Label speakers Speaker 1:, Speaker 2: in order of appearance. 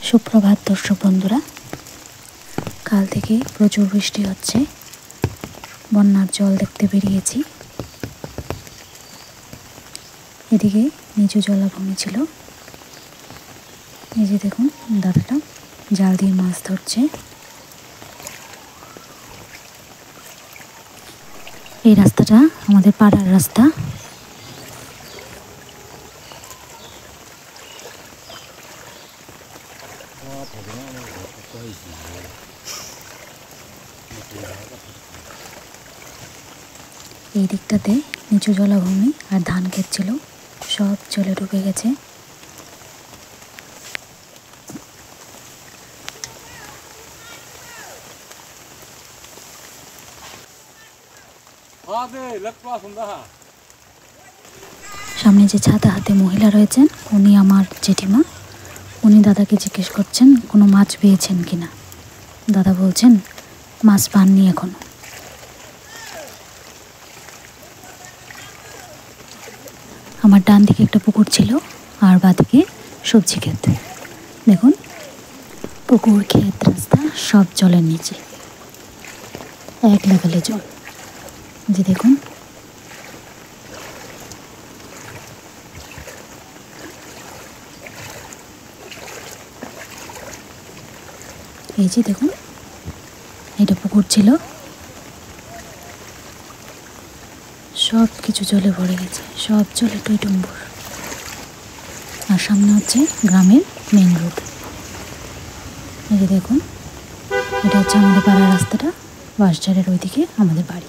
Speaker 1: সুপ্রভাত দর্শক বন্ধুরা, কাল থেকে প্রচুর বৃষ্টি হচ্ছে। বন্যার জল দেখতে বেরিয়েছি। এদিকে নিচু জলাভূমি ছিল। এই যে দেখুন, দাদাটা জাল দিয়ে মাছ ধরছে। এই রাস্তাটা আমাদের পাড়ার রাস্তা। এই দিকটাতে নিচু জলাভূমি আর ধান ক্ষেত ছিল, সব জলে ডুবে গেছে। সামনে যে ছাতা হাতে মহিলা রয়েছেন, উনি আমার জেঠিমা। উনি দাদাকে জিজ্ঞেস করছেন কোনো মাছ পেয়েছেন কিনা। দাদা বলছেন মাছ পাননি এখনো। আমার ডান দিকে একটা পুকুর ছিল আর বাদিকে সবজি ক্ষেত। দেখুন, পুকুর, ক্ষেত, রাস্তা সব জলের নিচে, এক লেভেলে জল। যে দেখুন, এই যে দেখুন, এটা পুকুর ছিল, সব কিছু জলে ভরে গেছে, সব জলে টইটুম্বুর। আর সামনে হচ্ছে গ্রামের মেন রোড। এই যে দেখুন, এটা হচ্ছে আমাদের পাড়ার রাস্তাটা, বাঁশঝাড়ের ওইদিকে আমাদের বাড়ি।